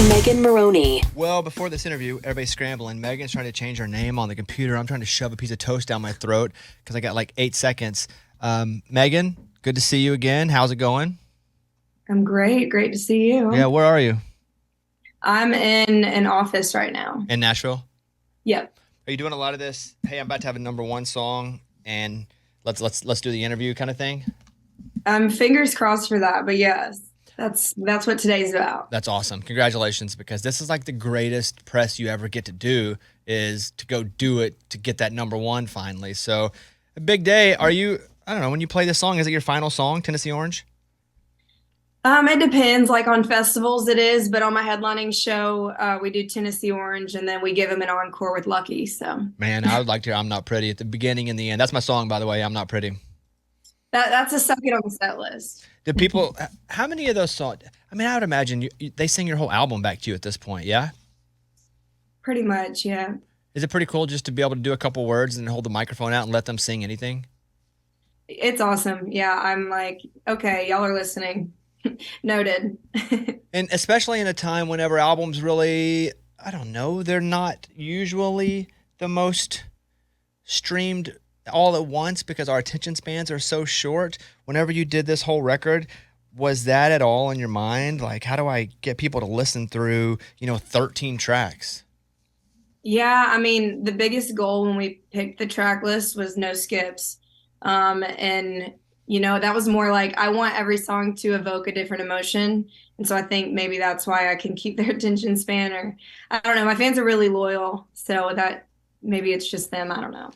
Megan Moroney. Well, before this interview, everybody's scrambling. Megan's trying to change her name on the computer. I'm trying to shove a piece of toast down my throat because I got like 8 seconds. Megan, good to see you again. How's it going? I'm great. Great to see you. Yeah, where are you? I'm in an office right now. In Nashville? Yep. Are you doing a lot of this? Hey, I'm about to have a number one song, and let's do the interview kind of thing. Fingers crossed for that, but yes, that's what today's about. That's awesome. Congratulations, because this is like the greatest press you ever get to do is to go do it to get that number one finally. So a big day. Are you, I don't know, when you play this song, is it your final song, Tennessee Orange? It depends. Like on festivals it is, but on my headlining show, we do Tennessee Orange and then we give them an encore with Lucky. So Man, I would like to hear I'm Not Pretty at the beginning and the end. That's my song, by the way, I'm Not Pretty. that's a second on the set list. Do people, how many of those songs, I mean, I would imagine they sing your whole album back to you at this point, yeah? Pretty much, yeah. Is it pretty cool just to be able to do a couple words and hold the microphone out and let them sing anything? It's awesome. Yeah, I'm like, okay, y'all are listening. Noted. And especially in a time whenever albums really, I don't know, they're not usually the most streamed all at once because our attention spans are so short. Whenever you did this whole record, was that at all in your mind? Like, how do I get people to listen through, 13 tracks? Yeah, I mean, the biggest goal when we picked the track list was no skips. And that was more like I want every song to evoke a different emotion. And so I think maybe that's why I can keep their attention span, or I don't know. My fans are really loyal. So that maybe it's just them. I don't know.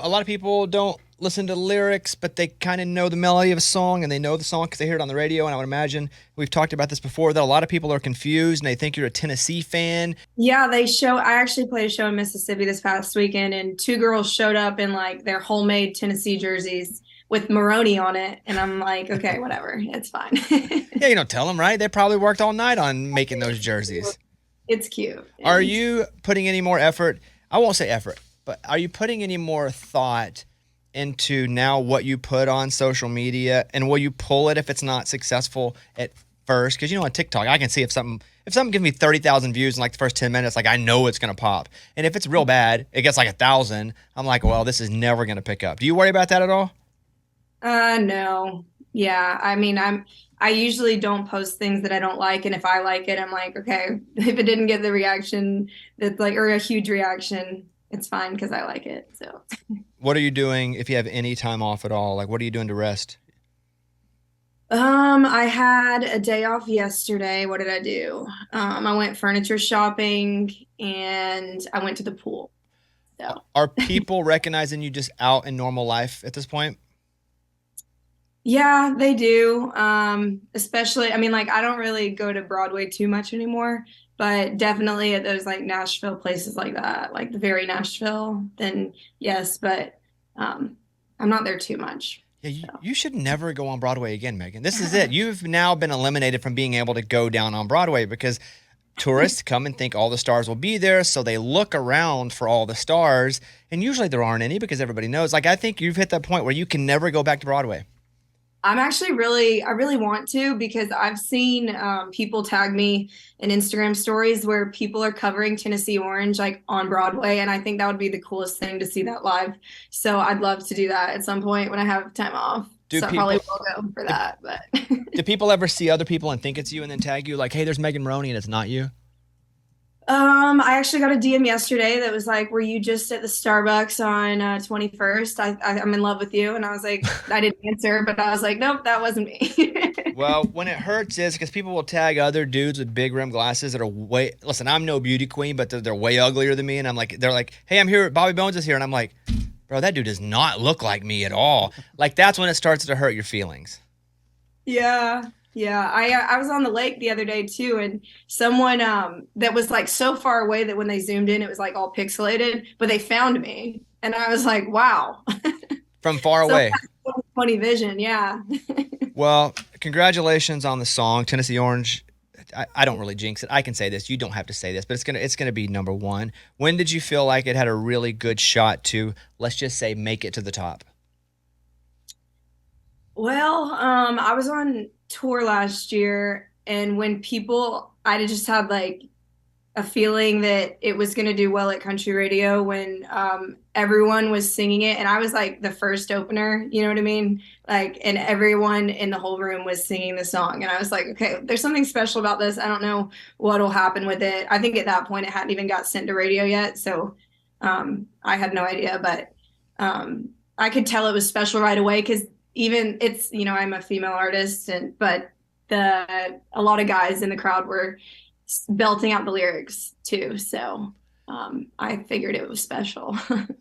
A lot of people don't listen to lyrics, but they kind of know the melody of a song and they know the song because they hear it on the radio. And I would imagine we've talked about this before, that a lot of people are confused and they think you're a Tennessee fan. Yeah, I actually played a show in Mississippi this past weekend and 2 girls showed up in like their homemade Tennessee jerseys with Moroney on it. And I'm like, okay, whatever. It's fine. Yeah, you don't tell them, right? They probably worked all night on making those jerseys. It's cute. Are you putting any more effort? I won't say effort, but are you putting any more thought into now what you put on social media, and will you pull it if it's not successful at first? Because on TikTok, I can see if something gives me 30,000 views in like the first 10 minutes, like I know it's going to pop. And if it's real bad, it gets like 1,000. I'm like, well, this is never going to pick up. Do you worry about that at all? No. Yeah. I mean, I usually don't post things that I don't like. And if I like it, I'm like, okay, if it didn't get the reaction that's like, or a huge reaction, it's fine because I like it. So what are you doing if you have any time off at all? Like, what are you doing to rest? I had a day off yesterday. What did I do? I went furniture shopping and I went to the pool. So are people recognizing you just out in normal life at this point? Yeah, they do. Especially, I mean, like I don't really go to Broadway too much anymore, but definitely at those like Nashville places like that, like the very Nashville, then yes, but I'm not there too much. Yeah, you should never go on Broadway again, Megan. This is it. You've now been eliminated from being able to go down on Broadway because tourists come and think all the stars will be there, so they look around for all the stars, and usually there aren't any because everybody knows. Like, I think you've hit that point where you can never go back to Broadway. I really want to because I've seen people tag me in Instagram stories where people are covering Tennessee Orange like on Broadway, and I think that would be the coolest thing to see that live. So I'd love to do that at some point when I have time off. I probably will go for that. But do people ever see other people and think it's you and then tag you like, hey, there's Megan Moroney and it's not you? I actually got a DM yesterday that was like, were you just at the Starbucks on 21st? I'm in love with you. And I was like, I didn't answer, but I was like, nope, that wasn't me. Well, when it hurts is because people will tag other dudes with big rim glasses that are listen, I'm no beauty queen, but they're way uglier than me. And they're like, hey, I'm here. Bobby Bones is here. And I'm like, bro, that dude does not look like me at all. Like, that's when it starts to hurt your feelings. Yeah. Yeah, I was on the lake the other day too, and someone that was like so far away that when they zoomed in, it was like all pixelated, but they found me, and I was like, wow. From far away. 20 vision, yeah. Well, congratulations on the song, Tennessee Orange. I don't really jinx it. I can say this. You don't have to say this, but it's gonna be number one. When did you feel like it had a really good shot to, let's just say, make it to the top? Well, I was on tour last year And when I just had like a feeling that it was going to do well at country radio when everyone was singing it. And I was like the first opener, you know what I mean? Like, and everyone in the whole room was singing the song. And I was like, okay, there's something special about this. I don't know what'll happen with it. I think at that point it hadn't even got sent to radio yet. So I had no idea, but I could tell it was special right away because even it's, I'm a female artist, but a lot of guys in the crowd were belting out the lyrics too. So I figured it was special.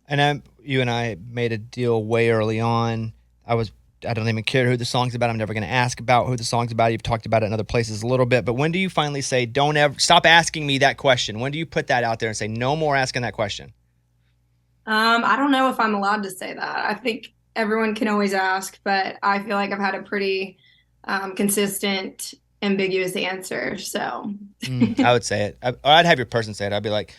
And you and I made a deal way early on. I don't even care who the song's about. I'm never going to ask about who the song's about. You've talked about it in other places a little bit, but when do you finally say, don't ever stop asking me that question? When do you put that out there and say, no more asking that question? I don't know if I'm allowed to say that. I think everyone can always ask, but I feel like I've had a pretty consistent, ambiguous answer. So I would say it. I'd have your person say it. I'd be like,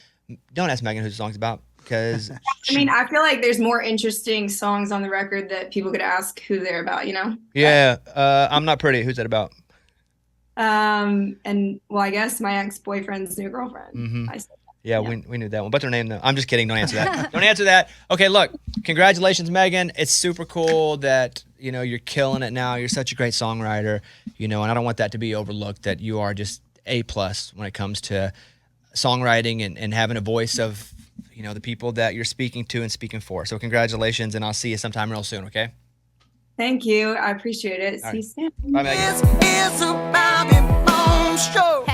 don't ask Megan who the song's about, because I feel like there's more interesting songs on the record that people could ask who they're about, Yeah. I'm Not Pretty. Who's that about? And well, I guess my ex-boyfriend's new girlfriend. Mm-hmm. I said that. Yeah, we knew that one. But their name, though. I'm just kidding. Don't answer that. Don't answer that. Okay, look. Congratulations, Megan. It's super cool that, you're killing it now. You're such a great songwriter, and I don't want that to be overlooked, that you are just A+ when it comes to songwriting and having a voice of, the people that you're speaking to and speaking for. So congratulations, and I'll see you sometime real soon, okay? Thank you. I appreciate it. See you soon. Bye, Megan. It's a Bobby Bones show.